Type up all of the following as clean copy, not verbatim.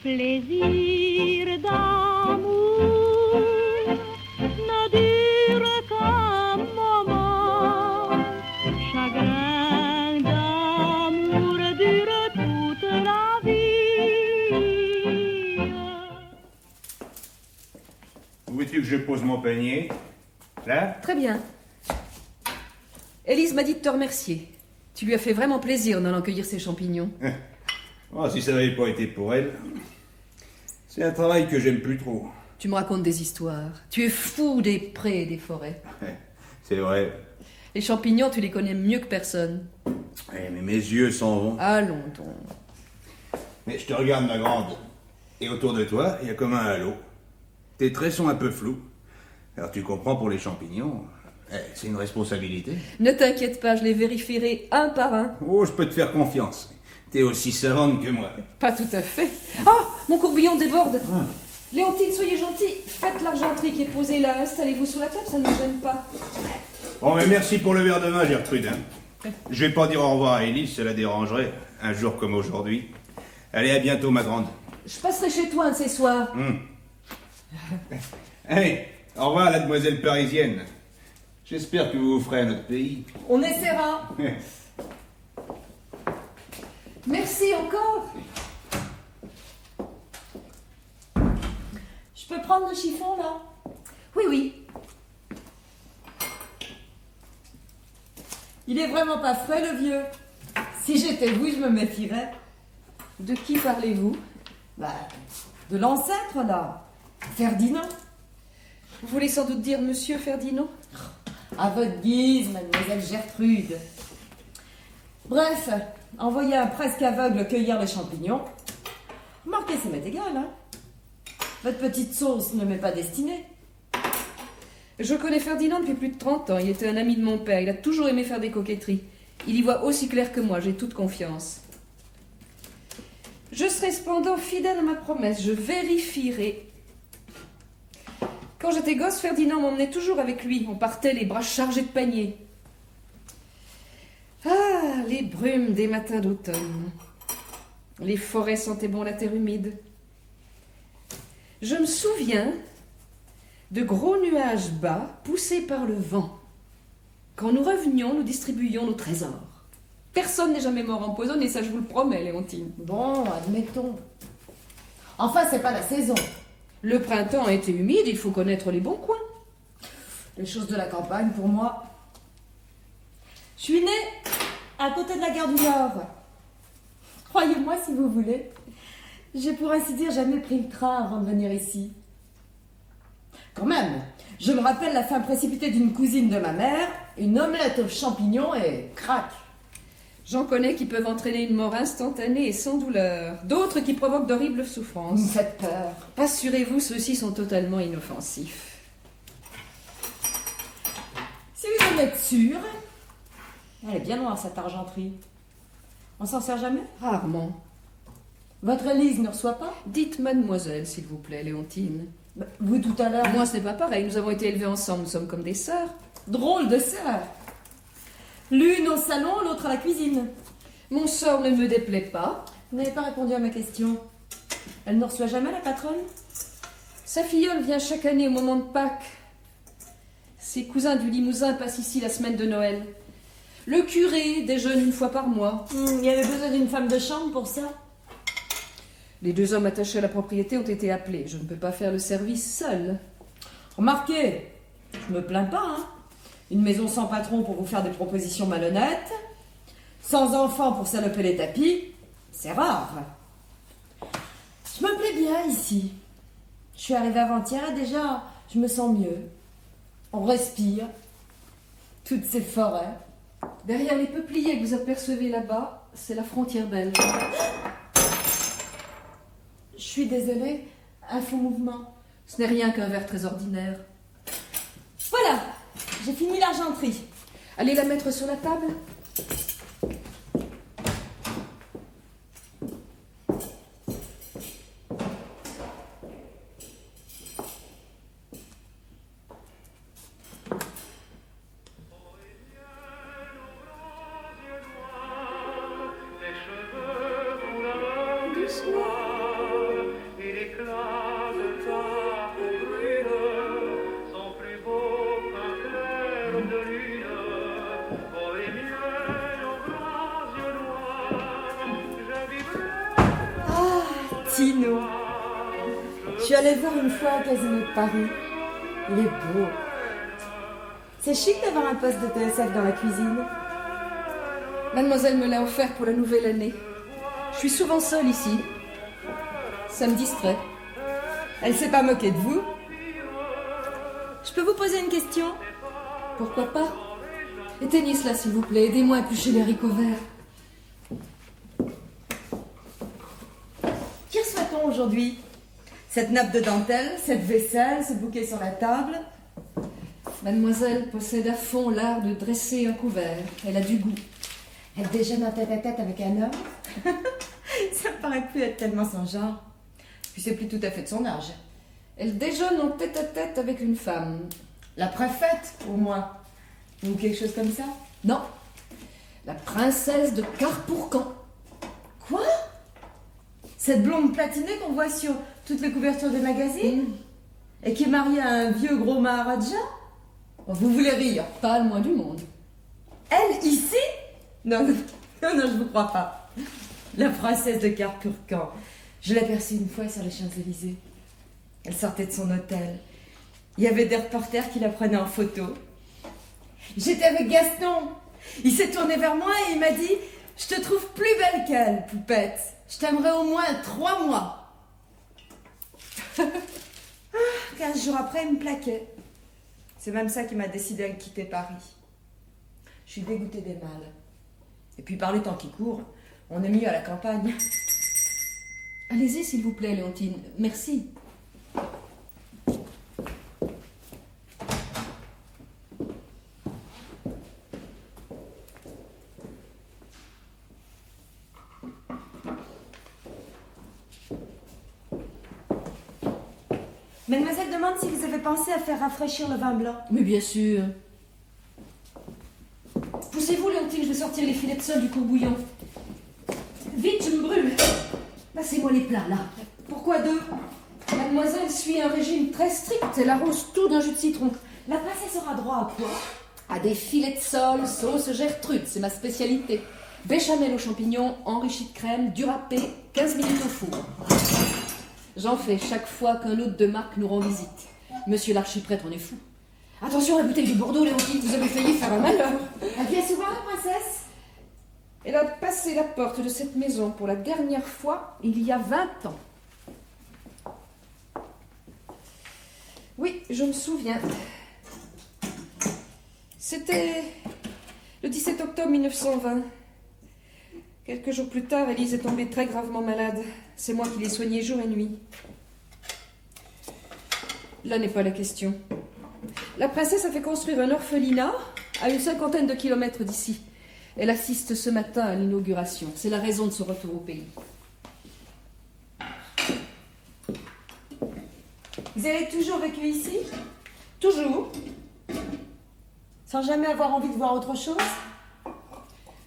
Plaisir d'amour ne dure qu'un moment, chagrin d'amour dure toute la vie. Où veux-tu que je pose mon panier? Là? Très bien. Élise m'a dit de te remercier. Tu lui as fait vraiment plaisir en allant cueillir ses champignons. Oh, si ça n'avait pas été pour elle. C'est un travail que j'aime plus trop. Tu me racontes des histoires. Tu es fou des prés et des forêts. C'est vrai. Les champignons, tu les connais mieux que personne. Ouais, mais mes yeux s'en vont. Allons donc. Mais je te regarde, ma grande. Et autour de toi, il y a comme un halo. Tes traits sont un peu flous. Alors tu comprends, pour les champignons, c'est une responsabilité. Ne t'inquiète pas, je les vérifierai un par un. Oh, je peux te faire confiance. T'es aussi savante que moi. Pas tout à fait. Oh, mon courbillon déborde. Léontine, soyez gentille. Faites l'argenterie qui est posée là. Installez-vous sur la table, ça ne me gêne pas. Bon, mais merci pour le verre de vin, Gertrude. Je vais pas dire au revoir à Élise, cela dérangerait. Un jour comme aujourd'hui. Allez, à bientôt, ma grande. Je passerai chez toi un de ces soirs. Allez, au revoir, la demoiselle parisienne. J'espère que vous vous ferez à notre pays. On essaiera. Merci encore. Je peux prendre le chiffon, là? Oui, oui. Il est vraiment pas frais, le vieux. Si j'étais vous, je me méfierais. De qui parlez-vous? Bah, de l'ancêtre, là. Ferdinand. Vous voulez sans doute dire Monsieur Ferdinand? À votre guise, mademoiselle Gertrude. Bref, envoyer un presque aveugle cueillir les champignons. Remarquez, ça m'est égal, hein. Votre petite sauce ne m'est pas destinée. Je connais Ferdinand depuis plus de 30 ans. Il était un ami de mon père. Il a toujours aimé faire des coquetteries. Il y voit aussi clair que moi. J'ai toute confiance. Je serai cependant fidèle à ma promesse. Je vérifierai. Quand j'étais gosse, Ferdinand m'emmenait toujours avec lui. On partait les bras chargés de paniers. Ah, les brumes des matins d'automne. Les forêts sentaient bon la terre humide. Je me souviens de gros nuages bas poussés par le vent. Quand nous revenions, nous distribuions nos trésors. Personne n'est jamais mort empoisonné, ça je vous le promets, Léontine. Bon, admettons. Enfin, c'est pas la saison. Le printemps a été humide, il faut connaître les bons coins. Les choses de la campagne, pour moi. Je suis née à côté de la gare du Nord. Croyez-moi si vous voulez. J'ai pour ainsi dire jamais pris le train avant de venir ici. Quand même, je me rappelle la fin précipitée d'une cousine de ma mère, une omelette aux champignons et crac. J'en connais qui peuvent entraîner une mort instantanée et sans douleur. D'autres qui provoquent d'horribles souffrances. Vous me faites peur. Rassurez-vous, ceux-ci sont totalement inoffensifs. Si vous en êtes sûr, elle est bien noire cette argenterie. On s'en sert jamais? Rarement. Votre Élise ne reçoit pas? Dites mademoiselle, s'il vous plaît, Léontine. Bah, vous tout à l'heure. Moi, ce n'est pas pareil. Nous avons été élevés ensemble. Nous sommes comme des sœurs. Drôle de sœur. L'une au salon, l'autre à la cuisine. Mon sort ne me déplaît pas. Vous n'avez pas répondu à ma question. Elle ne reçoit jamais la patronne? Sa filleule vient chaque année au moment de Pâques. Ses cousins du Limousin passent ici la semaine de Noël. Le curé déjeune une fois par mois. Il y avait besoin d'une femme de chambre pour ça? Les 2 hommes attachés à la propriété ont été appelés. Je ne peux pas faire le service seul. Remarquez, je me plains pas, hein. Une maison sans patron pour vous faire des propositions malhonnêtes, sans enfants pour saloper les tapis, c'est rare. Je me plais bien ici. Je suis arrivée avant-hier et déjà, je me sens mieux. On respire. Toutes ces forêts. Derrière les peupliers que vous apercevez là-bas, c'est la frontière belge. Je suis désolée, un faux mouvement. Ce n'est rien qu'un verre très ordinaire. Voilà, j'ai fini l'argenterie. Allez la mettre sur la table. Tino. Je suis allée le voir une fois au Casino de Paris. Il est beau. C'est chic d'avoir un poste de TSF dans la cuisine. Mademoiselle me l'a offert pour la nouvelle année. Je suis souvent seule ici. Ça me distrait. Elle s'est pas moquée de vous? Je peux vous poser une question? Pourquoi pas? Éteignez cela, s'il vous plaît. Aidez-moi à éplucher les haricots verts. Qui reçoit-on aujourd'hui? Cette nappe de dentelle, cette vaisselle, ce bouquet sur la table? Mademoiselle possède à fond l'art de dresser un couvert. Elle a du goût. Elle déjeune en tête-à-tête avec un homme? Ça me paraît plus être tellement son genre. Puis c'est plus tout à fait de son âge. Elle déjeune en tête-à-tête avec une femme. La préfète, au moins. Ou quelque chose comme ça. Non, la princesse de Carpourcan. Quoi? Cette blonde platinée qu'on voit sur toutes les couvertures des magazines? Et qui est mariée à un vieux gros Maharaja? Vous voulez rire? Pas le moins du monde. Elle, ici? Non, je vous crois pas. La princesse de Carpourcan. Je l'ai aperçue une fois sur les Champs-Élysées. Elle sortait de son hôtel. Il y avait des reporters qui la prenaient en photo. J'étais avec Gaston. Il s'est tourné vers moi et il m'a dit « Je te trouve plus belle qu'elle, poupette. Je t'aimerais au moins 3 mois. » 15 jours après, il me plaquait. C'est même ça qui m'a décidé de quitter Paris. Je suis dégoûtée des mâles. Et puis par les temps qui courent, on est mieux à la campagne. Allez-y, s'il vous plaît, Léontine. Merci. Mademoiselle demande si vous avez pensé à faire rafraîchir le vin blanc. Mais bien sûr. Poussez-vous, Léontine, je vais sortir les filets de sel du courbouillon. Vite, je me brûle. Passez-moi les plats, là. Pourquoi 2? Mademoiselle suit un régime très strict. Elle arrose tout d'un jus de citron. La princesse aura droit à quoi? À des filets de sole, sauce Gertrude, c'est ma spécialité. Béchamel aux champignons, enrichi de crème, dur râpé, 15 minutes au four. J'en fais chaque fois qu'un hôte de marque nous rend visite. Monsieur l'archiprêtre en est fou. Attention à la bouteille du Bordeaux, Léontine, vous avez failli faire un malheur. Elle vient souvent, la princesse? Elle a passé la porte de cette maison pour la dernière fois il y a 20 ans. Oui, je me souviens. C'était le 17 octobre 1920. Quelques jours plus tard, Élise est tombée très gravement malade. C'est moi qui l'ai soignée jour et nuit. Là n'est pas la question. La princesse a fait construire un orphelinat à une 50aine de kilomètres d'ici. Elle assiste ce matin à l'inauguration. C'est la raison de son retour au pays. Vous avez toujours vécu ici? Toujours. Sans jamais avoir envie de voir autre chose?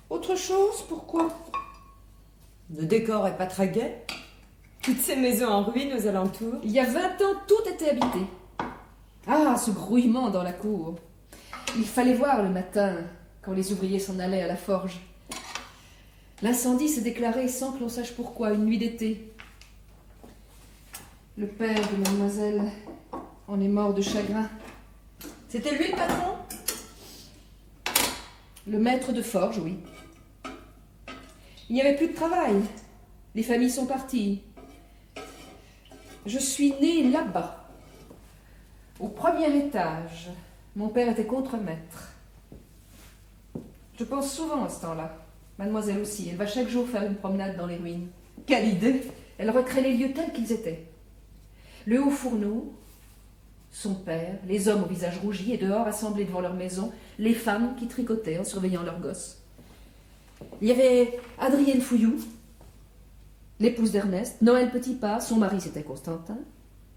Autre chose, pourquoi? Le décor est pas très gai. Toutes ces maisons en ruine aux alentours. Il y a 20 ans, tout était habité. Ah, ce grouillement dans la cour. Il fallait voir le matin, quand les ouvriers s'en allaient à la forge. L'incendie s'est déclaré sans que l'on sache pourquoi, une nuit d'été. Le père de mademoiselle en est mort de chagrin. C'était lui le patron? Le maître de forge, oui. Il n'y avait plus de travail. Les familles sont parties. Je suis née là-bas, au premier étage. Mon père était contremaître. Je pense souvent à ce temps-là. Mademoiselle aussi. Elle va chaque jour faire une promenade dans les ruines. Quelle idée! Elle recrée les lieux tels qu'ils étaient. Le haut fourneau, son père, les hommes au visage rougi et dehors assemblés devant leur maison, les femmes qui tricotaient en surveillant leurs gosses. Il y avait Adrienne Fouillou, l'épouse d'Ernest, Noël Petitpas, son mari c'était Constantin,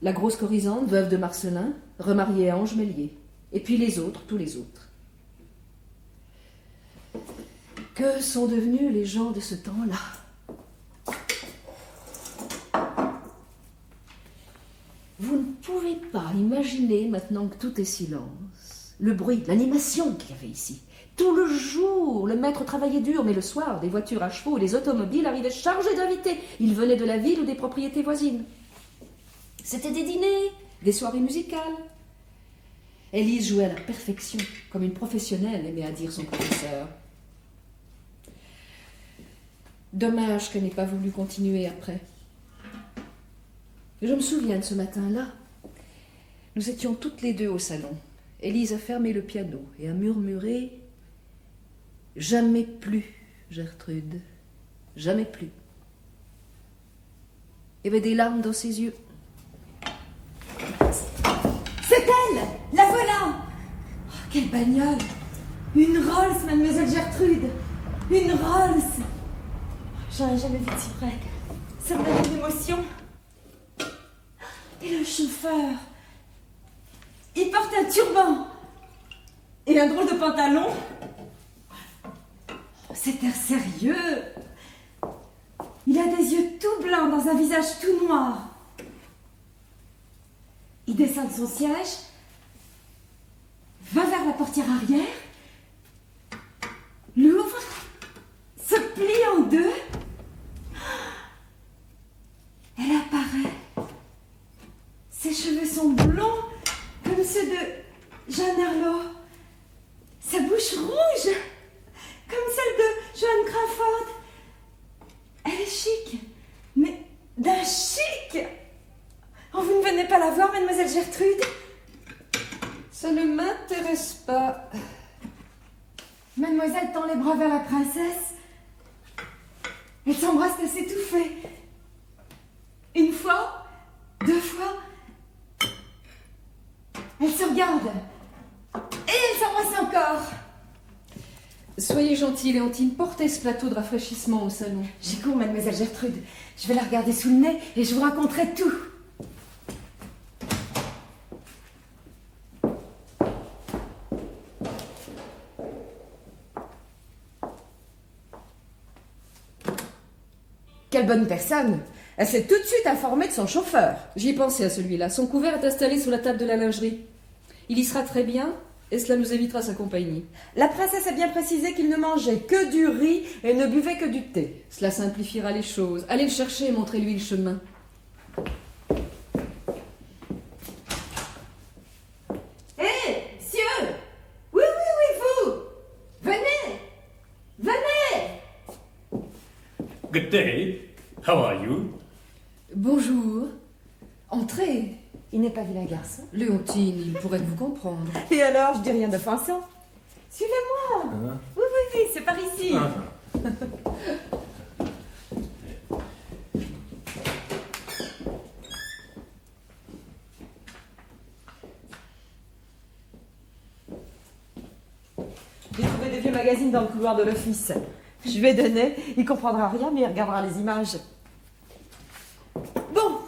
la grosse Corisande, veuve de Marcelin, remariée à Ange Mélier, et puis les autres, tous les autres. Que sont devenus les gens de ce temps-là? Vous ne pouvez pas imaginer, maintenant que tout est silence, le bruit, l'animation qu'il y avait ici. Tout le jour, le maître travaillait dur, mais le soir, des voitures à chevaux et des automobiles arrivaient chargées d'invités. Ils venaient de la ville ou des propriétés voisines. C'était des dîners, des soirées musicales. Élise jouait à la perfection, comme une professionnelle aimait à dire son professeur. Dommage qu'elle n'ait pas voulu continuer après. Je me souviens de ce matin-là. Nous étions toutes les deux au salon. Élise a fermé le piano et a murmuré « Jamais plus, Gertrude, jamais plus ». Il y avait des larmes dans ses yeux. C'est elle! La voilà! Oh, quelle bagnole! Une Rolls, mademoiselle Gertrude! Une Rolls! J'en ai jamais vu de si près. Ça me donne une émotion. Et le chauffeur, il porte un turban et un drôle de pantalon. Oh, cet air sérieux. Il a des yeux tout blancs dans un visage tout noir. Il descend de son siège, va vers la portière arrière, l'ouvre, se plie en deux. Elle apparaît. Ses cheveux sont blonds comme ceux de Jeanne Arlot. Sa bouche rouge comme celle de Joan Crawford. Elle est chic, mais d'un chic. Oh, vous ne venez pas la voir, mademoiselle Gertrude? Ça ne m'intéresse pas. Mademoiselle tend les bras vers la princesse. Elle s'embrasse à s'étouffer. Une fois, deux fois. Elle se regarde. Et elle s'embrasse encore. Soyez gentille, Léontine, portez ce plateau de rafraîchissement au salon. J'y cours, mademoiselle Gertrude. Je vais la regarder sous le nez et je vous raconterai tout. Quelle bonne personne! Elle s'est tout de suite informée de son chauffeur. J'y ai pensé à celui-là. Son couvert est installé sous la table de la lingerie. Il y sera très bien et cela nous évitera sa compagnie. La princesse a bien précisé qu'il ne mangeait que du riz et ne buvait que du thé. Cela simplifiera les choses. Allez le chercher et montrez-lui le chemin. Hé, monsieur! Oui, vous! Venez! Venez! Good day. How are you? Bonjour. Entrez. Il n'est pas vilain garçon. Léontine, il pourrait vous comprendre. Et alors, je dis rien d'offensant. Suivez-moi. Oui, c'est par ici. J'ai trouvé des vieux magazines dans le couloir de l'office. Je lui ai donné, il comprendra rien, mais il regardera les images. Bon,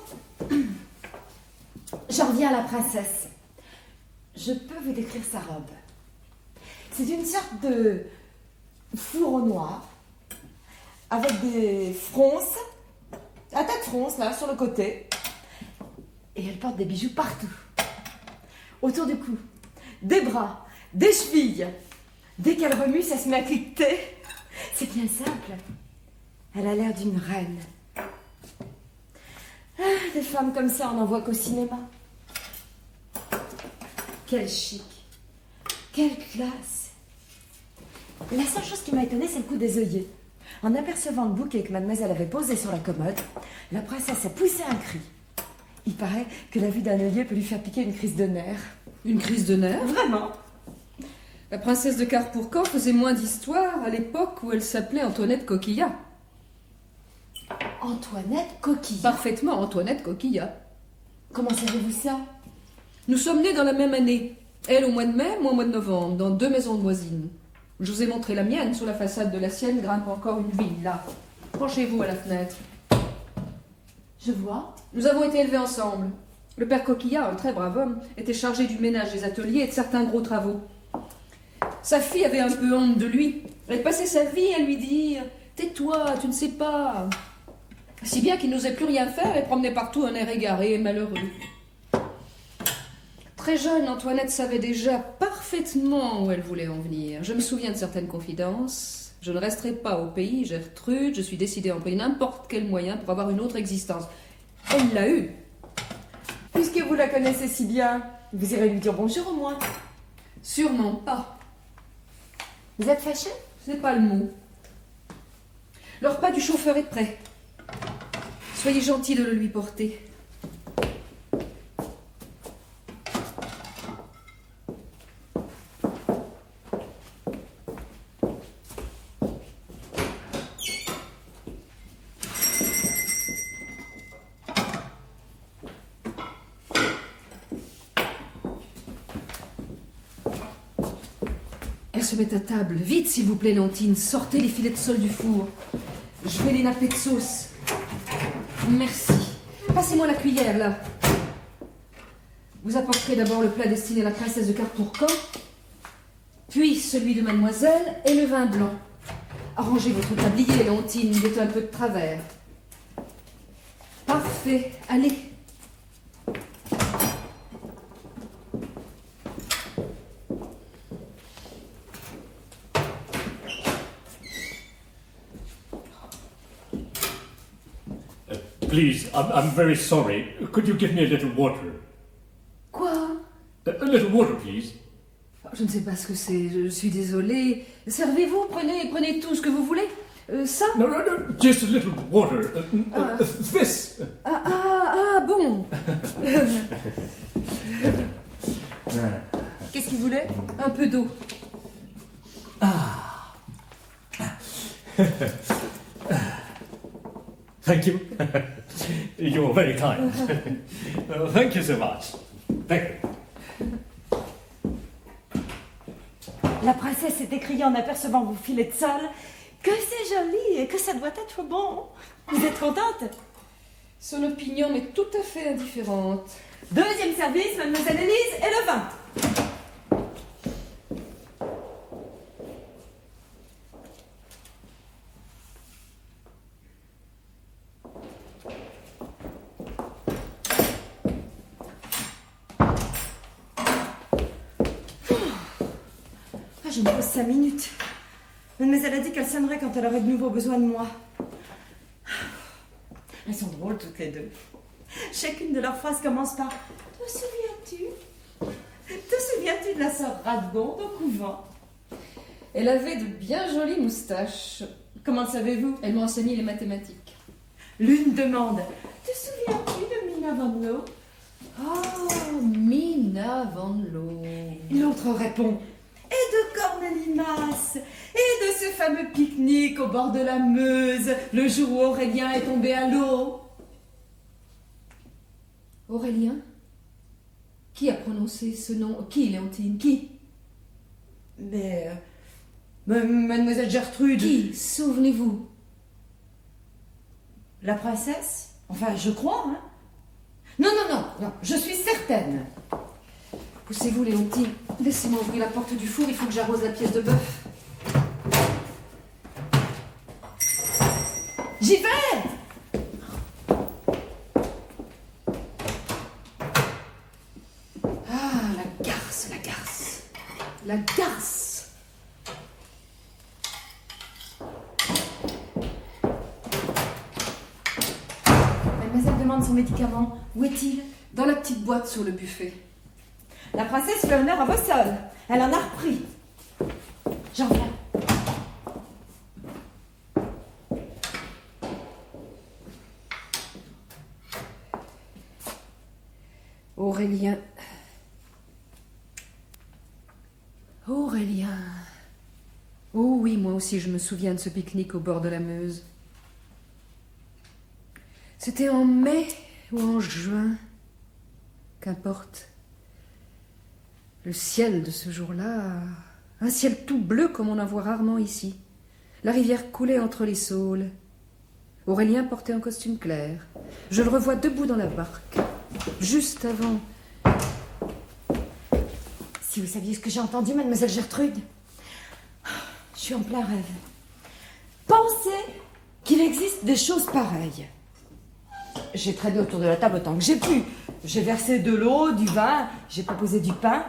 j'en reviens à la princesse. Je peux vous décrire sa robe. C'est une sorte de fourreau noir, avec des fronces, un tas de fronces là, sur le côté. Et elle porte des bijoux partout. Autour du cou, des bras, des chevilles. Dès qu'elle remue, ça se met à cliqueter. C'est bien simple. Elle a l'air d'une reine. Ah, des femmes comme ça, on n'en voit qu'au cinéma. Quel chic. Quelle classe. La seule chose qui m'a étonnée, c'est le coup des œillets. En apercevant le bouquet que mademoiselle avait posé sur la commode, la princesse a poussé un cri. Il paraît que la vue d'un œillet peut lui faire piquer une crise de nerfs. Une crise de nerfs? Vraiment? La princesse de Carpourcan faisait moins d'histoire à l'époque où elle s'appelait Antoinette Coquillat. Antoinette Coquillat. Parfaitement, Antoinette Coquillat. Comment savez-vous ça? Nous sommes nés dans la même année. Elle au mois de mai, moi au mois de novembre, dans 2 maisons voisines. Je vous ai montré la mienne. Sur la façade de la sienne grimpe encore une vigne, là. Penchez-vous à la fenêtre. Je vois. Nous avons été élevés ensemble. Le père Coquillat, un très brave homme, était chargé du ménage des ateliers et de certains gros travaux. Sa fille avait un peu honte de lui. Elle passait sa vie à lui dire « Tais-toi, tu ne sais pas ». Si bien qu'il n'osait plus rien faire et promenait partout un air égaré et malheureux. Très jeune, Antoinette savait déjà parfaitement parfaitement où elle voulait en venir. Je me souviens de certaines confidences. Je ne resterai pas au pays, Gertrude. Je suis décidée à employer n'importe quel moyen pour avoir une autre existence. Elle l'a eu. Puisque vous la connaissez si bien, vous irez lui dire bonjour au moins. Sûrement pas. Vous êtes fâché? C'est pas le mot. Le repas du chauffeur est prêt. Soyez gentil de le lui porter. Elle se met à table. Vite, s'il vous plaît, Leontine. Sortez les filets de sole du four. Je vais les napper de sauce. Merci. Passez-moi la cuillère, là. Vous apporterez d'abord le plat destiné à la princesse de Cartourcan, puis celui de mademoiselle et le vin blanc. Arrangez votre tablier, Leontine, il est un peu de travers. Parfait. Allez. Please, I'm very sorry. Could you give me a little water? Quoi? A little water, please. Je ne sais pas ce que c'est, je suis désolée. Servez-vous, prenez tout ce que vous voulez. Ça? No, just a little water. This. Bon. Qu'est-ce qu'il voulait? Un peu d'eau. Thank you. You're very kind. Thank you so much. Thank you. La princesse s'est écriée en apercevant vos filets de sole que c'est joli et que ça doit être bon. Vous êtes contente? Son opinion m'est tout à fait indifférente. Deuxième service, mademoiselle Élise, et le vin. Je me pose 5 minutes. Mademoiselle a dit qu'elle sonnerait quand elle aurait de nouveau besoin de moi. Elles sont drôles toutes les deux. Chacune de leurs phrases commence par « Te souviens-tu? Te souviens-tu de la sœur Radgonde au couvent ?» Elle avait de bien jolies moustaches. Comment le savez-vous? Elle m'a enseigné les mathématiques. L'une demande « Te souviens-tu de Mina Van Loo ?» Oh, Mina Van Loo. L'autre répond « Et de Cornélie Masse, et de ce fameux pique-nique au bord de la Meuse, le jour où Aurélien est tombé à l'eau. » Aurélien? Qui a prononcé ce nom? Qui, Léontine? Qui? Mais... Mademoiselle Gertrude... Qui? Souvenez-vous. La princesse? Enfin, je crois, hein? Non, je suis certaine. Poussez-vous, Léontine. Laissez-moi ouvrir la porte du four, il faut que j'arrose la pièce de bœuf. J'y vais! Ah, la garce. La garce. Mademoiselle demande son médicament. Où est-il? Dans la petite boîte sur le buffet. La princesse fait honneur à vos sols. Elle en a repris. J'en viens. Aurélien. Oh oui, moi aussi je me souviens de ce pique-nique au bord de la Meuse. C'était en mai ou en juin. Qu'importe. Le ciel de ce jour-là, un ciel tout bleu comme on en voit rarement ici. La rivière coulait entre les saules. Aurélien portait un costume clair. Je le revois debout dans la barque, juste avant. Si vous saviez ce que j'ai entendu, mademoiselle Gertrude. Je suis en plein rêve. Pensez qu'il existe des choses pareilles. J'ai traîné autour de la table autant que j'ai pu. J'ai versé de l'eau, du vin, j'ai proposé du pain.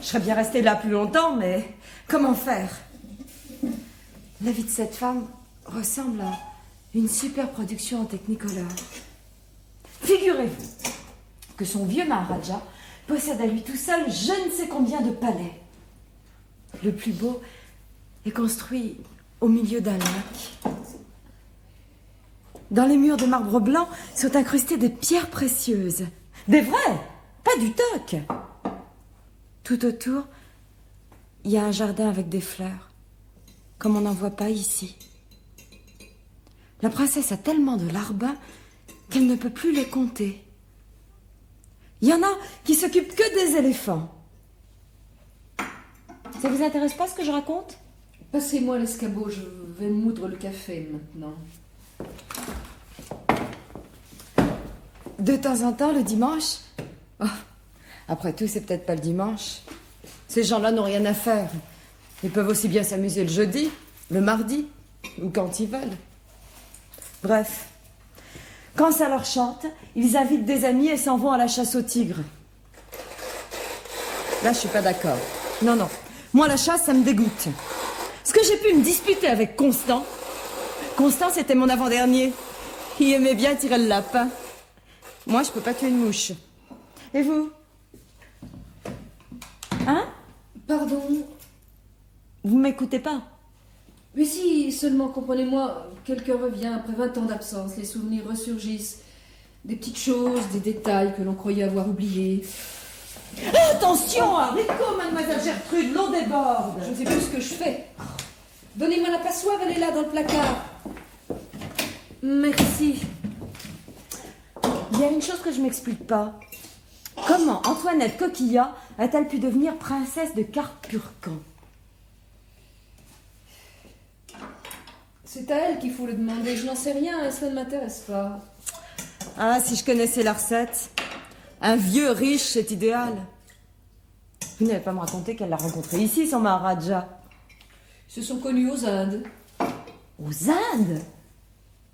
Je serais bien restée là plus longtemps, mais comment faire? La vie de cette femme ressemble à une super production en Technicolor. Figurez-vous que son vieux Maharaja possède à lui tout seul je ne sais combien de palais. Le plus beau est construit au milieu d'un lac. Dans les murs de marbre blanc sont incrustées des pierres précieuses. Des vraies, pas du toc. Tout autour, il y a un jardin avec des fleurs, comme on n'en voit pas ici. La princesse a tellement de larbins qu'elle ne peut plus les compter. Il y en a qui s'occupent que des éléphants. Ça vous intéresse pas ce que je raconte? Passez-moi l'escabeau, je vais moudre le café maintenant. De temps en temps, le dimanche... Oh, après tout, c'est peut-être pas le dimanche. Ces gens-là n'ont rien à faire. Ils peuvent aussi bien s'amuser le jeudi, le mardi, ou quand ils veulent. Bref, quand ça leur chante, ils invitent des amis et s'en vont à la chasse aux tigres. Là, je suis pas d'accord. Non, non. Moi, la chasse, ça me dégoûte. Ce que j'ai pu me disputer avec Constant... Constant, c'était mon avant-dernier. Il aimait bien tirer le lapin. Moi, je peux pas tuer une mouche. Et vous? Hein? Pardon? Vous m'écoutez pas? Mais si, seulement comprenez-moi, quelqu'un revient après 20 ans d'absence, les souvenirs ressurgissent. Des petites choses, des détails que l'on croyait avoir oubliés. Attention, haricot, mademoiselle Gertrude, l'eau déborde. Je ne sais plus ce que je fais. Donnez-moi la passoire, elle est là dans le placard. Merci. Il y a une chose que je m'explique pas. Comment Antoinette Coquillat a-t-elle pu devenir princesse de Carpurcan? C'est à elle qu'il faut le demander, je n'en sais rien et cela ne m'intéresse pas. Ah, si je connaissais la recette. Un vieux riche, c'est idéal. Vous n'allez pas me raconter qu'elle l'a rencontré ici, son Maharaja. Ils se sont connus aux Indes. Aux Indes?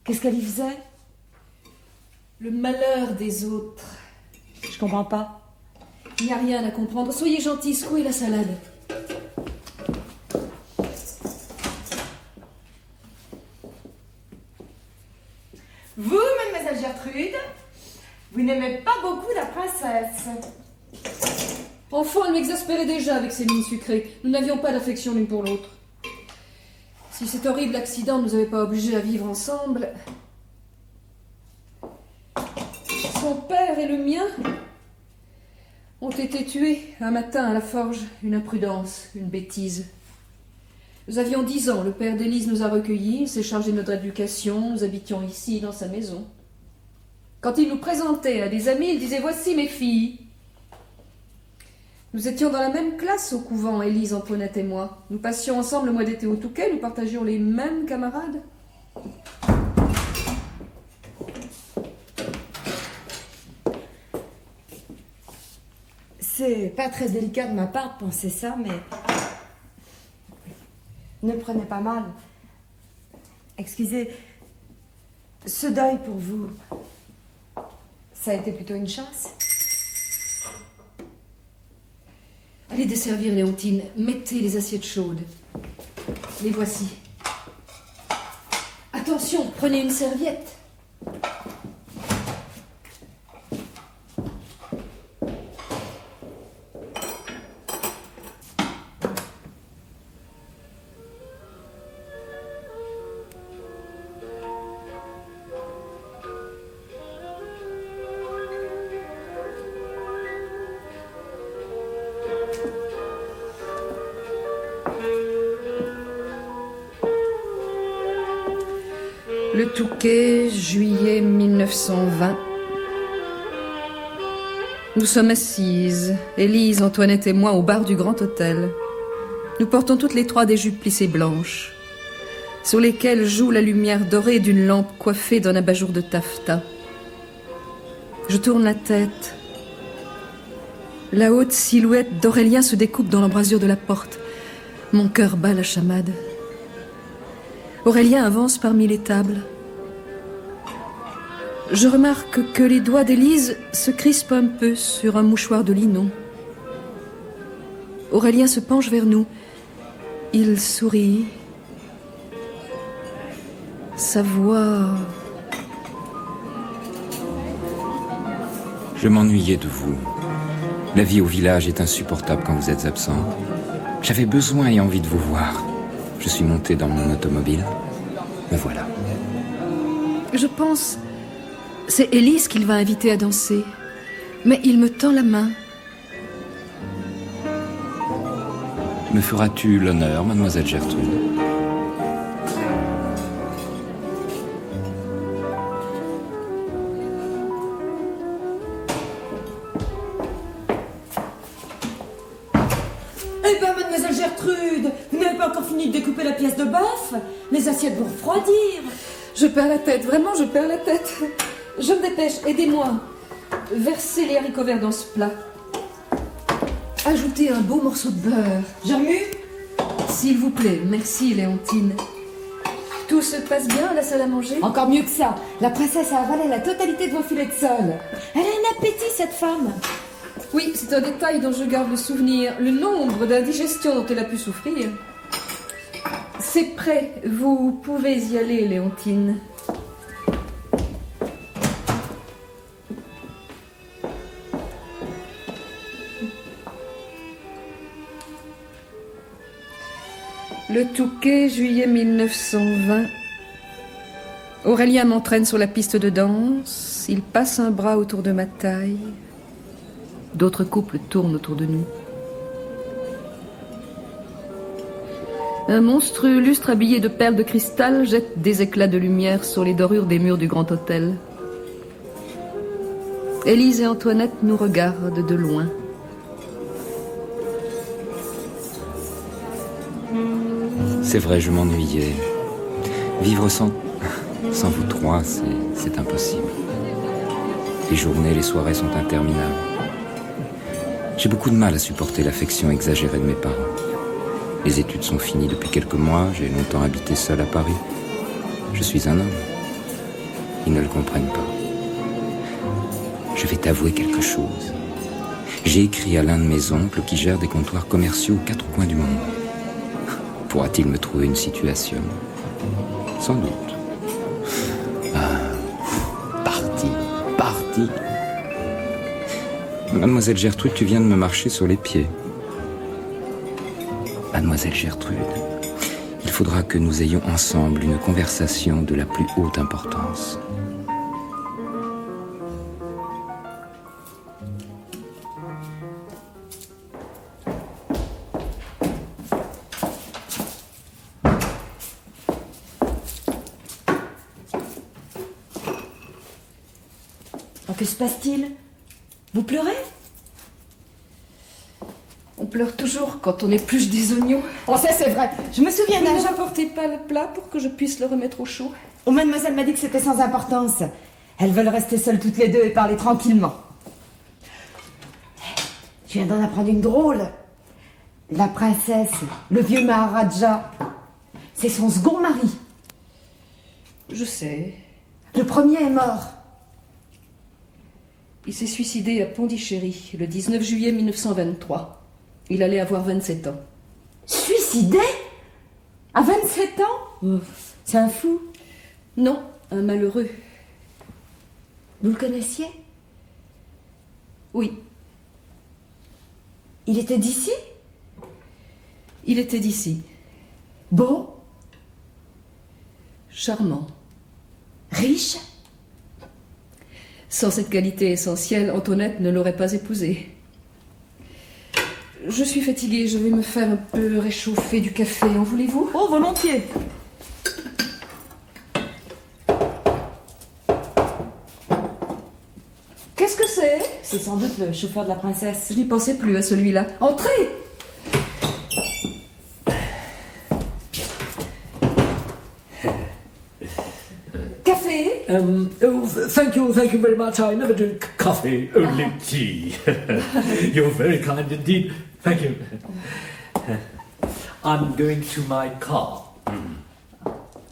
Qu'est-ce qu'elle y faisait? Le malheur des autres. Je comprends pas. Il n'y a rien à comprendre. Soyez gentils, secouez la salade. Vous, mademoiselle Gertrude, vous n'aimez pas beaucoup la princesse. Enfant, elle m'exaspérait déjà avec ses mines sucrées. Nous n'avions pas d'affection l'une pour l'autre. Si cet horrible accident ne nous avait pas obligés à vivre ensemble... Son père et le mien ont été tués un matin à la forge. Une imprudence, une bêtise. Nous avions 10 ans. Le père d'Élise nous a recueillis. Il s'est chargé de notre éducation. Nous habitions ici, dans sa maison. Quand il nous présentait à des amis, il disait « Voici mes filles ». Nous étions dans la même classe au couvent, Élise, Antoinette et moi. Nous passions ensemble le mois d'été au Touquet. Nous partagions les mêmes camarades. C'est pas très délicat de ma part de penser ça, mais... Ne le prenez pas mal. Excusez, ce deuil pour vous, ça a été plutôt une chance? Allez desservir, Léontine. Mettez les assiettes chaudes. Les voici. Attention, prenez une serviette. Le Touquet, juillet 1920. Nous sommes assises, Élise, Antoinette et moi, au bar du Grand Hôtel. Nous portons toutes les trois des jupes plissées blanches, sur lesquelles joue la lumière dorée d'une lampe coiffée d'un abat-jour de taffetas. Je tourne la tête. La haute silhouette d'Aurélien se découpe dans l'embrasure de la porte. Mon cœur bat la chamade. Aurélien avance parmi les tables. Je remarque que les doigts d'Élise se crispent un peu sur un mouchoir de linon. Aurélien se penche vers nous. Il sourit. Sa voix... Je m'ennuyais de vous. La vie au village est insupportable quand vous êtes absente. J'avais besoin et envie de vous voir. Je suis monté dans mon automobile. Me voilà. Je pense... C'est Élise qu'il va inviter à danser. Mais il me tend la main. Me feras-tu l'honneur, mademoiselle Gertrude? Eh ben, mademoiselle Gertrude, vous n'avez pas encore fini de découper la pièce de bœuf? Les assiettes vont refroidir. Je perds la tête, vraiment, je perds la tête. Je me dépêche, aidez-moi. Versez les haricots verts dans ce plat. Ajoutez un beau morceau de beurre. Jammu? S'il vous plaît, merci Léontine. Tout se passe bien à la salle à manger? Encore mieux que ça. La princesse a avalé la totalité de vos filets de sole. Elle a un appétit, cette femme. Oui, c'est un détail dont je garde le souvenir. Le nombre d'indigestions dont elle a pu souffrir. C'est prêt. Vous pouvez y aller, Léontine. Le Touquet, juillet 1920. Aurélien m'entraîne sur la piste de danse. Il passe un bras autour de ma taille. D'autres couples tournent autour de nous. Un monstrueux lustre habillé de perles de cristal jette des éclats de lumière sur les dorures des murs du grand hôtel. Élise et Antoinette nous regardent de loin. C'est vrai, je m'ennuyais. Vivre sans vous trois, c'est impossible. Les journées, les soirées sont interminables. J'ai beaucoup de mal à supporter l'affection exagérée de mes parents. Les études sont finies depuis quelques mois, j'ai longtemps habité seul à Paris. Je suis un homme. Ils ne le comprennent pas. Je vais t'avouer quelque chose. J'ai écrit à l'un de mes oncles qui gère des comptoirs commerciaux aux quatre coins du monde. Pourra-t-il me trouver une situation? Sans doute. Ah, parti. Mademoiselle Gertrude, tu viens de me marcher sur les pieds. Mademoiselle Gertrude, il faudra que nous ayons ensemble une conversation de la plus haute importance. Que se passe-t-il? Vous pleurez? On pleure toujours quand on épluche des oignons. Oh, ça c'est vrai. Je me souviens d'un Ne jour... rapportez pas le plat pour que je puisse le remettre au chaud. Oh, mademoiselle m'a dit que c'était sans importance. Elles veulent rester seules toutes les deux et parler tranquillement. Je viens d'en apprendre une drôle. La princesse, le vieux Maharaja, c'est son second mari. Je sais. Le premier est mort. Il s'est suicidé à Pondichéry le 19 juillet 1923. Il allait avoir 27 ans. Suicidé? À 27 ans? C'est un fou. Non, un malheureux. Vous le connaissiez? Oui. Il était d'ici? Il était d'ici. Beau? Charmant. Riche? Sans cette qualité essentielle, Antoinette ne l'aurait pas épousé. Je suis fatiguée, je vais me faire un peu réchauffer du café. En voulez-vous? Oh, volontiers. Qu'est-ce que c'est? C'est sans doute le chauffeur de la princesse. Je n'y pensais plus à celui-là. Entrez! Café? Oh, thank you very much. I never drink coffee, only tea. You're very kind indeed. Thank you. I'm going to my car.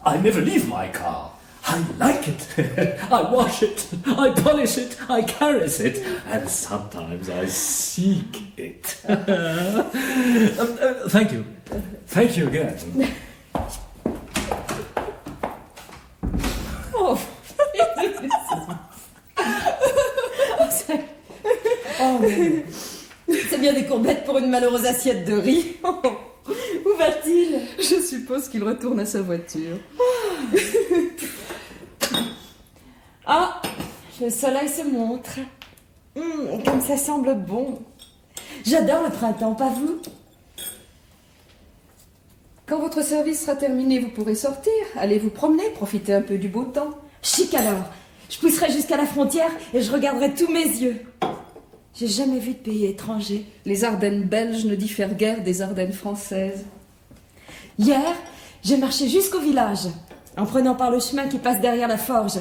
I never leave my car. I like it. I wash it, I polish it, I caress it, and sometimes I seek it. Thank you. Thank you again. Oh. Oh, mais... C'est bien des courbettes pour une malheureuse assiette de riz. Où va-t-il? Je suppose qu'il retourne à sa voiture. Ah, le soleil se montre. Comme ça semble bon. J'adore le printemps, pas vous? Quand votre service sera terminé, vous pourrez sortir, aller vous promener, profiter un peu du beau temps. Chic alors. Je pousserai jusqu'à la frontière et je regarderai tous mes yeux. J'ai jamais vu de pays étranger. Les Ardennes belges ne diffèrent guère des Ardennes françaises. Hier, j'ai marché jusqu'au village, en prenant par le chemin qui passe derrière la forge.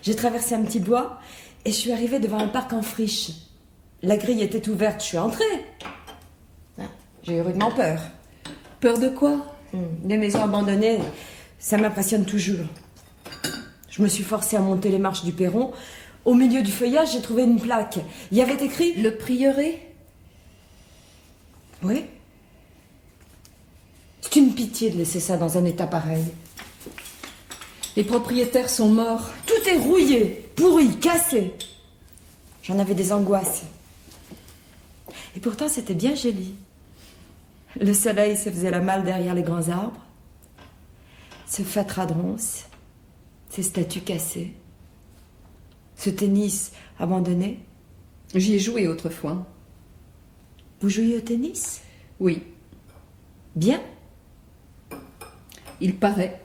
J'ai traversé un petit bois et je suis arrivée devant un parc en friche. La grille était ouverte, je suis entrée. J'ai eu rudement peur. Peur de quoi? Les maisons abandonnées, ça m'impressionne toujours. Je me suis forcée à monter les marches du perron. Au milieu du feuillage, j'ai trouvé une plaque. Il y avait écrit... Le prieuré? Oui. C'est une pitié de laisser ça dans un état pareil. Les propriétaires sont morts. Tout est rouillé, pourri, cassé. J'en avais des angoisses. Et pourtant, c'était bien joli. Le soleil se faisait la malle derrière les grands arbres. Ce fatras de ronces. Ces statues cassées. Ce tennis abandonné. J'y ai joué autrefois. Vous jouiez au tennis? Oui. Bien? Il paraît.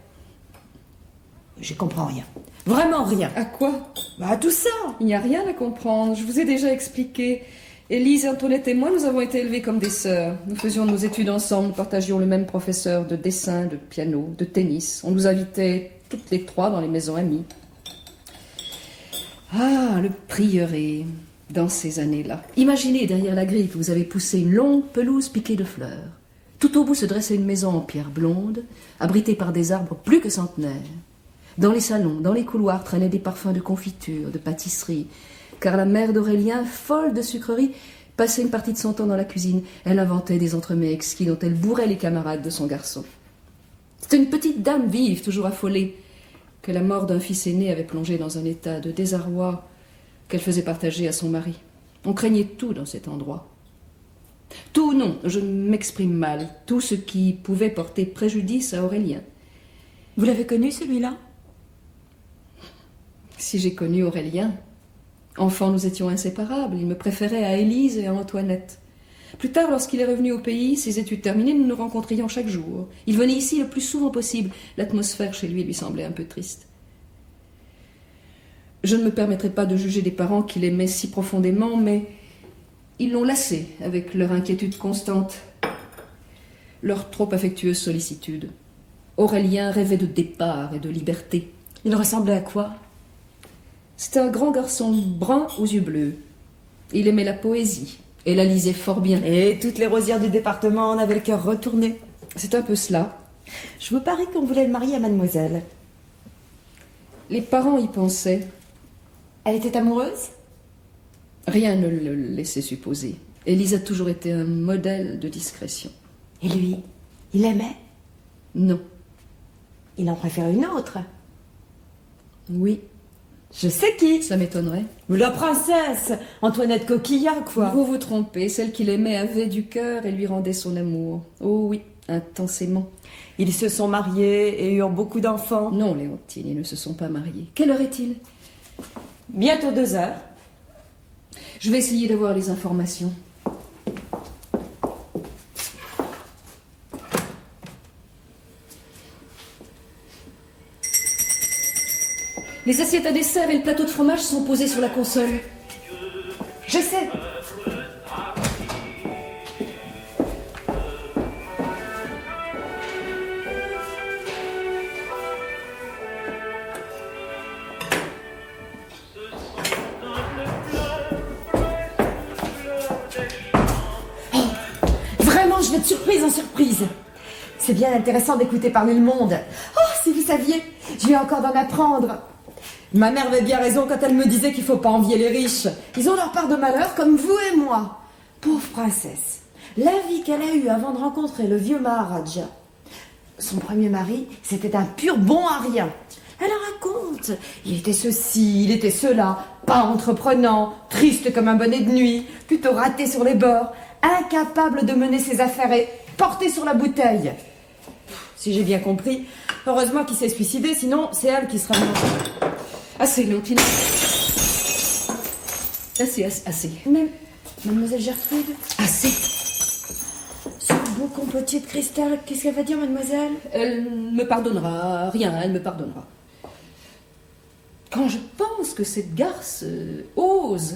Je comprends rien. Vraiment rien. À quoi? À tout ça. Il n'y a rien à comprendre. Je vous ai déjà expliqué. Élise, Antoinette et moi, nous avons été élevés comme des sœurs. Nous faisions nos études ensemble, nous partagions le même professeur de dessin, de piano, de tennis. On nous invitait toutes les trois dans les maisons amies. Ah, le prieuré, dans ces années-là. Imaginez derrière la grille que vous avez poussé une longue pelouse piquée de fleurs. Tout au bout se dressait une maison en pierre blonde, abritée par des arbres plus que centenaires. Dans les salons, dans les couloirs traînaient des parfums de confiture, de pâtisserie, car la mère d'Aurélien, folle de sucreries, passait une partie de son temps dans la cuisine. Elle inventait des entremets exquis dont elle bourrait les camarades de son garçon. C'était une petite dame vive, toujours affolée, que la mort d'un fils aîné avait plongée dans un état de désarroi qu'elle faisait partager à son mari. On craignait tout dans cet endroit. Tout, non, je m'exprime mal. Tout ce qui pouvait porter préjudice à Aurélien. Vous l'avez connu, celui-là? Si j'ai connu Aurélien. Enfant, nous étions inséparables. Il me préférait à Élise et à Antoinette. Plus tard, lorsqu'il est revenu au pays, ses études terminées, nous nous rencontrions chaque jour. Il venait ici le plus souvent possible. L'atmosphère chez lui semblait un peu triste. Je ne me permettrai pas de juger des parents qui l'aimaient si profondément, mais ils l'ont lassé avec leur inquiétude constante, leur trop affectueuse sollicitude. Aurélien rêvait de départ et de liberté. Il ressemblait à quoi? C'était un grand garçon brun aux yeux bleus. Il aimait la poésie et la lisait fort bien. Et toutes les rosières du département en avaient le cœur retourné. C'est un peu cela. Je vous parie qu'on voulait le marier à mademoiselle. Les parents y pensaient. Elle était amoureuse? Rien ne le laissait supposer. Élise a toujours été un modèle de discrétion. Et lui, il aimait? Non. Il en préfère une autre? Oui. Je sais qui. Ça m'étonnerait. La princesse Antoinette Coquillat, quoi. Vous vous trompez. Celle qu'il aimait avait du cœur et lui rendait son amour. Oh oui, intensément. Ils se sont mariés et eurent beaucoup d'enfants. Non, Léontine, ils ne se sont pas mariés. Quelle heure est-il? Bientôt 2 heures. Je vais essayer d'avoir les informations. Les assiettes à dessert et le plateau de fromage sont posés sur la console. Je sais. Oh, vraiment, je vais être surprise en surprise. C'est bien intéressant d'écouter parler le monde. Oh, si vous saviez, je viens encore d'en apprendre. Ma mère avait bien raison quand elle me disait qu'il faut pas envier les riches. Ils ont leur part de malheur comme vous et moi. Pauvre princesse, la vie qu'elle a eue avant de rencontrer le vieux Maharaja. Son premier mari, c'était un pur bon à rien. Elle en raconte. Il était ceci, il était cela, pas entreprenant, triste comme un bonnet de nuit, plutôt raté sur les bords, incapable de mener ses affaires et porté sur la bouteille. Si j'ai bien compris, heureusement qu'il s'est suicidé, sinon c'est elle qui sera morte. Assez, Léontine. Assez. Mais, mademoiselle Gertrude, Assez. ce beau compotier de cristal, qu'est-ce qu'elle va dire, mademoiselle? Elle me pardonnera, rien, elle me pardonnera. Quand je pense que cette garce ose,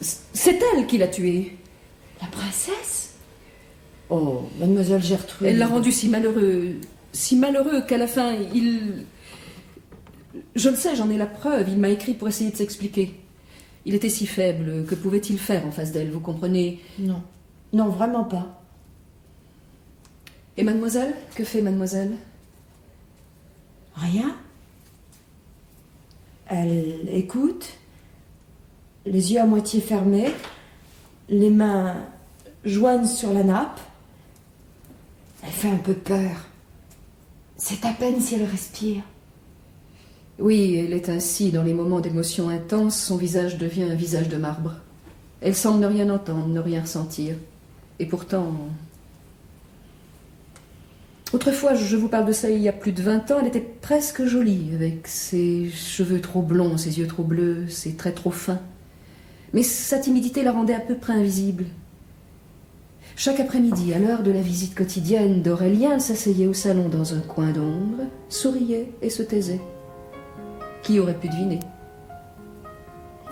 c'est elle qui l'a tué. La princesse? Oh, mademoiselle Gertrude. Elle l'a rendu si malheureux qu'à la fin, je le sais, j'en ai la preuve, il m'a écrit pour essayer de s'expliquer. Il était si faible, que pouvait-il faire en face d'elle, vous comprenez? Non, vraiment pas. Et mademoiselle? Que fait mademoiselle? Rien. Elle écoute, les yeux à moitié fermés, les mains joignent sur la nappe. Elle fait un peu peur. C'est à peine si elle respire. Oui, elle est ainsi, dans les moments d'émotion intense, son visage devient un visage de marbre. Elle semble ne rien entendre, ne rien ressentir. Et pourtant... Autrefois, je vous parle de ça il y a plus de 20 ans, elle était presque jolie, avec ses cheveux trop blonds, ses yeux trop bleus, ses traits trop fins. Mais sa timidité la rendait à peu près invisible. Chaque après-midi, à l'heure de la visite quotidienne d'Aurélien, elle s'asseyait au salon dans un coin d'ombre, souriait et se taisait. Qui aurait pu deviner?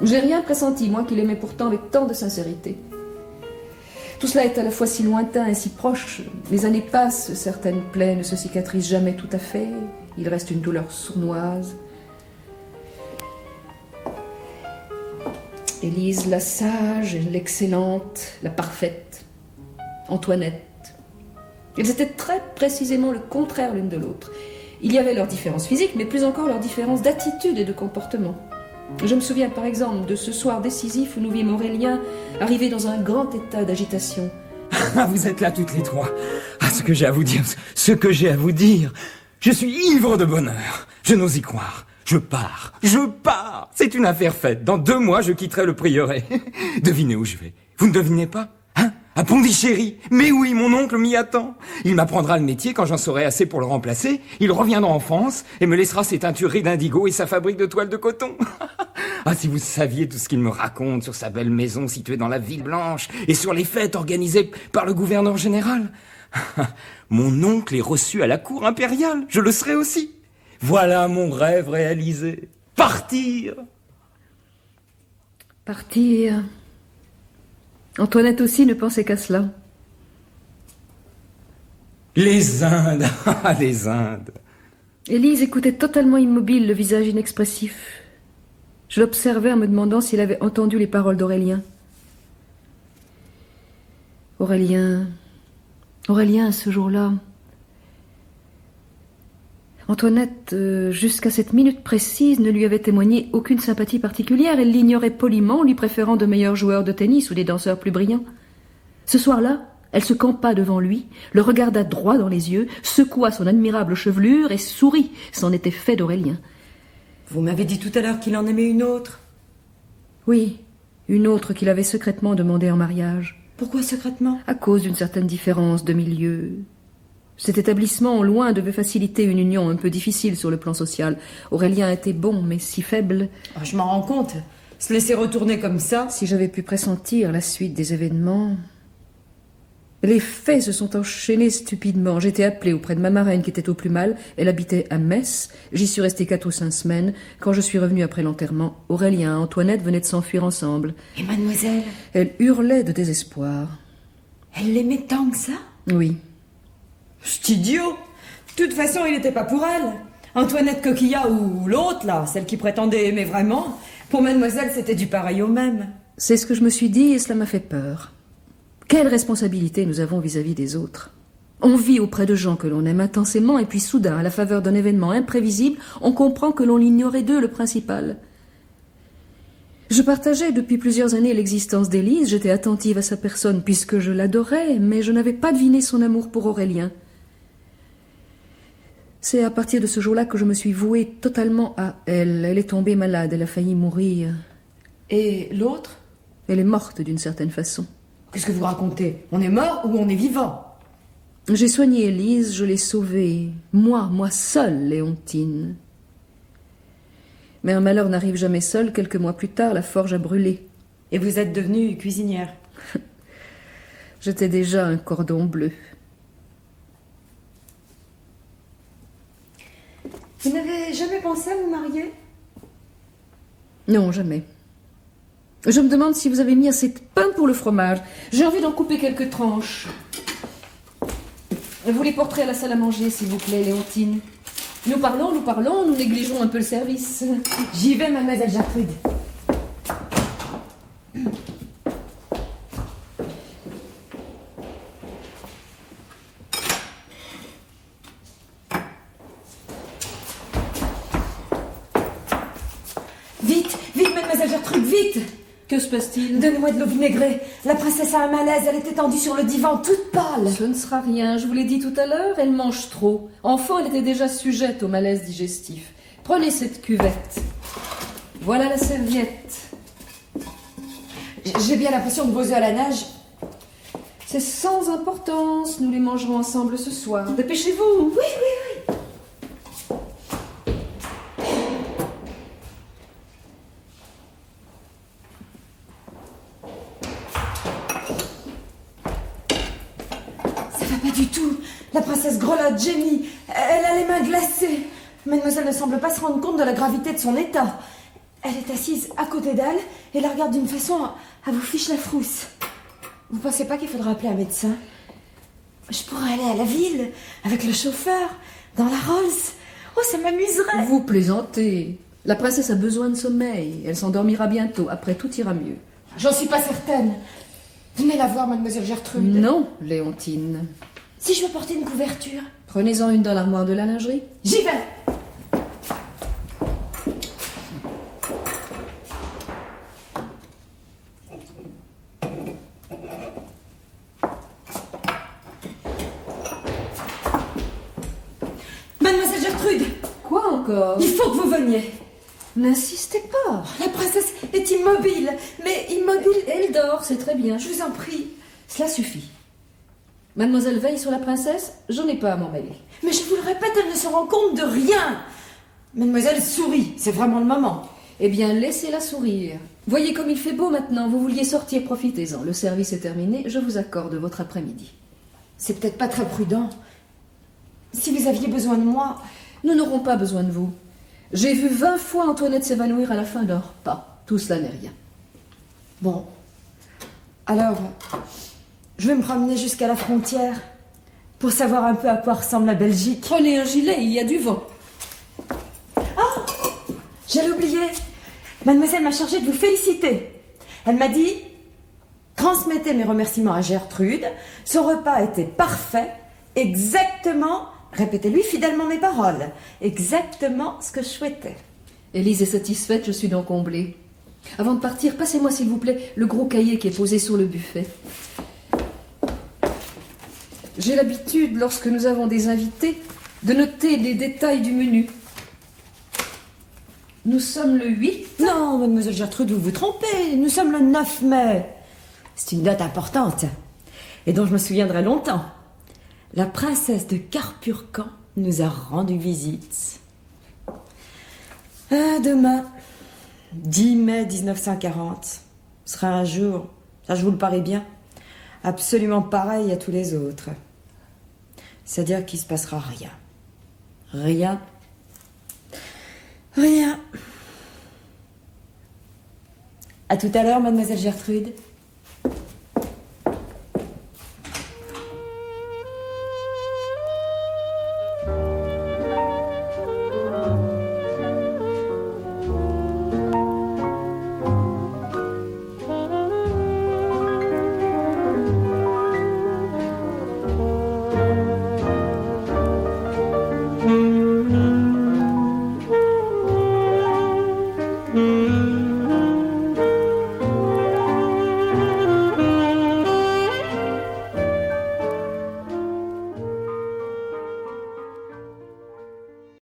J'ai rien pressenti, moi qui l'aimais pourtant avec tant de sincérité. Tout cela est à la fois si lointain et si proche. Les années passent, certaines plaies ne se cicatrisent jamais tout à fait. Il reste une douleur sournoise. Élise, la sage, l'excellente, la parfaite. Antoinette. Elles étaient très précisément le contraire l'une de l'autre. Il y avait leurs différences physiques, mais plus encore leurs différences d'attitude et de comportement. Je me souviens par exemple de ce soir décisif où nous vîmes Aurélien arriver dans un grand état d'agitation. Ah, vous êtes là toutes les trois. Ah, ce que j'ai à vous dire, ce que j'ai à vous dire. Je suis ivre de bonheur. Je n'ose y croire. Je pars. C'est une affaire faite. Dans 2 mois, je quitterai le prieuré. Devinez où je vais. Vous ne devinez pas? À Pondichéry. Mais oui, mon oncle m'y attend. Il m'apprendra le métier quand j'en saurai assez pour le remplacer. Il reviendra en France et me laissera ses teintureries d'indigo et sa fabrique de toiles de coton. Ah, si vous saviez tout ce qu'il me raconte sur sa belle maison située dans la ville blanche et sur les fêtes organisées par le gouverneur général. Mon oncle est reçu à la cour impériale. Je le serai aussi. Voilà mon rêve réalisé. Partir. Antoinette aussi ne pensait qu'à cela. Les Indes. Les Indes. Élise écoutait totalement immobile, le visage inexpressif. Je l'observais en me demandant s'il avait entendu les paroles d'Aurélien. Aurélien, ce jour-là... Antoinette, jusqu'à cette minute précise, ne lui avait témoigné aucune sympathie particulière. Elle l'ignorait poliment, lui préférant de meilleurs joueurs de tennis ou des danseurs plus brillants. Ce soir-là, elle se campa devant lui, le regarda droit dans les yeux, secoua son admirable chevelure et sourit. C'en était fait d'Aurélien. Vous m'avez dit tout à l'heure qu'il en aimait une autre. Oui, une autre qu'il avait secrètement demandée en mariage. Pourquoi secrètement? À cause d'une certaine différence de milieu. Cet établissement, loin, devait faciliter une union un peu difficile sur le plan social. Aurélien était bon, mais si faible... Oh, je m'en rends compte. Se laisser retourner comme ça... Si j'avais pu pressentir la suite des événements... Les faits se sont enchaînés stupidement. J'étais appelée auprès de ma marraine qui était au plus mal. Elle habitait à Metz. J'y suis restée 4 ou 5 semaines. Quand je suis revenue après l'enterrement, Aurélien et Antoinette venaient de s'enfuir ensemble. Et mademoiselle? Elle hurlait de désespoir. Elle l'aimait tant que ça? Oui. C'est idiot. De toute façon, il n'était pas pour elle. Antoinette Coquillat ou l'autre, là, celle qui prétendait aimer vraiment, pour mademoiselle, c'était du pareil au même. C'est ce que je me suis dit et cela m'a fait peur. Quelle responsabilité nous avons vis-à-vis des autres? On vit auprès de gens que l'on aime intensément et puis soudain, à la faveur d'un événement imprévisible, on comprend que l'on ignorait d'eux le principal. Je partageais depuis plusieurs années l'existence d'Élise, j'étais attentive à sa personne puisque je l'adorais, mais je n'avais pas deviné son amour pour Aurélien. C'est à partir de ce jour-là que je me suis vouée totalement à elle. Elle est tombée malade, elle a failli mourir. Et l'autre? Elle est morte d'une certaine façon. Qu'est-ce que vous racontez? On est mort ou on est vivant? J'ai soigné Élise, je l'ai sauvée. Moi seule, Léontine. Mais un malheur n'arrive jamais seul. Quelques mois plus tard, la forge a brûlé. Et vous êtes devenue cuisinière? J'étais déjà un cordon bleu. Vous n'avez jamais pensé à vous marier? Non, jamais. Je me demande si vous avez mis assez de pain pour le fromage. J'ai envie d'en couper quelques tranches. Vous les porterez à la salle à manger, s'il vous plaît, Léontine. Nous parlons, nous négligeons un peu le service. J'y vais, mademoiselle Gertrude. Vite, vite, mademoiselle Gertrude, vite! Que se passe-t-il? Donnez-moi de l'eau vinaigrée. La princesse a un malaise, elle est étendue sur le divan, toute pâle. Ce ne sera rien, je vous l'ai dit tout à l'heure, elle mange trop. Enfant, elle était déjà sujette au malaise digestif. Prenez cette cuvette. Voilà la serviette. J'ai bien l'impression de vos œufs à la nage. C'est sans importance, nous les mangerons ensemble ce soir. Dépêchez-vous. Oui, oui, oui. Ça va pas du tout. La princesse grelotte, gémit. Elle a les mains glacées. Mademoiselle ne semble pas se rendre compte de la gravité de son état. Elle est assise à côté d'elle et la regarde d'une façon à vous fiche la frousse. Vous pensez pas qu'il faudra appeler un médecin? Je pourrais aller à la ville avec le chauffeur, dans la Rolls. Oh, ça m'amuserait. Vous plaisantez. La princesse a besoin de sommeil. Elle s'endormira bientôt. Après, tout ira mieux. J'en suis pas certaine. Venez la voir, mademoiselle Gertrude. Non, Léontine. Si je veux porter une couverture? Prenez-en une dans l'armoire de la lingerie. J'y vais. Mademoiselle Gertrude, Quoi encore? il faut que vous veniez. N'insistez pas. La princesse est immobile, mais immobile. Elle dort, c'est très bien. Je vous en prie. Cela suffit. Mademoiselle veille sur la princesse, j'en ai pas à m'en mêler. Mais je vous le répète, elle ne se rend compte de rien. Mademoiselle sourit, c'est vraiment le moment. Eh bien, laissez-la sourire. Voyez comme il fait beau maintenant. Vous vouliez sortir, profitez-en. Le service est terminé, je vous accorde votre après-midi. C'est peut-être pas très prudent. Si vous aviez besoin de moi... Nous n'aurons pas besoin de vous. J'ai vu 20 fois Antoinette s'évanouir à la fin d'un repas. Tout cela n'est rien. Bon. Alors, je vais me promener jusqu'à la frontière pour savoir un peu à quoi ressemble la Belgique. Prenez un gilet, il y a du vent. J'allais oublier. Mademoiselle m'a chargée de vous féliciter. Elle m'a dit, transmettez mes remerciements à Gertrude. Son repas était parfait, exactement, répétez-lui fidèlement mes paroles, exactement ce que je souhaitais. Élise est satisfaite, je suis donc comblée. Avant de partir, passez-moi s'il vous plaît le gros cahier qui est posé sur le buffet. J'ai l'habitude, lorsque nous avons des invités, de noter les détails du menu. Nous sommes le 8. Non, mademoiselle Gertrude, vous vous trompez. Nous sommes le 9 mai. C'est une date importante et dont je me souviendrai longtemps. La princesse de Carpurcan nous a rendu visite. Demain, 10 mai 1940, sera un jour, ça je vous le parie bien, absolument pareil à tous les autres. C'est-à-dire qu'il ne se passera rien. Rien. Rien. À tout à l'heure, mademoiselle Gertrude.